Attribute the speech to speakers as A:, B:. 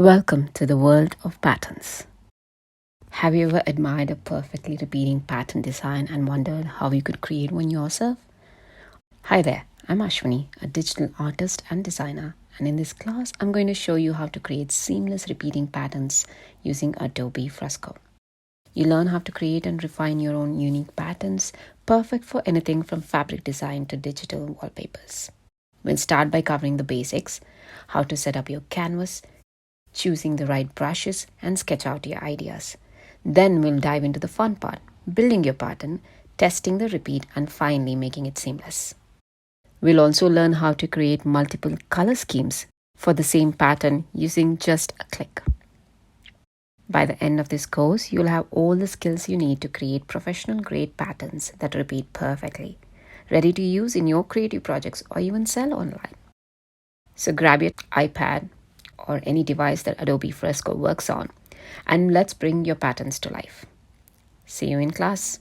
A: Welcome to the world of patterns. Have you ever admired a perfectly repeating pattern design and wondered how you could create one yourself? Hi there, I'm Ashwini, a digital artist and designer, and in this class, I'm going to show you how to create seamless repeating patterns using Adobe Fresco. You learn how to create and refine your own unique patterns, perfect for anything from fabric design to digital wallpapers. We'll start by covering the basics, how to set up your canvas, choosing the right brushes, and sketch out your ideas. Then we'll dive into the fun part, building your pattern, testing the repeat, and finally making it seamless. We'll also learn how to create multiple color schemes for the same pattern using just a click. By the end of this course, you'll have all the skills you need to create professional-grade patterns that repeat perfectly, ready to use in your creative projects or even sell online. So grab your iPad or any device that Adobe Fresco works on, and let's bring your patterns to life. See you in class.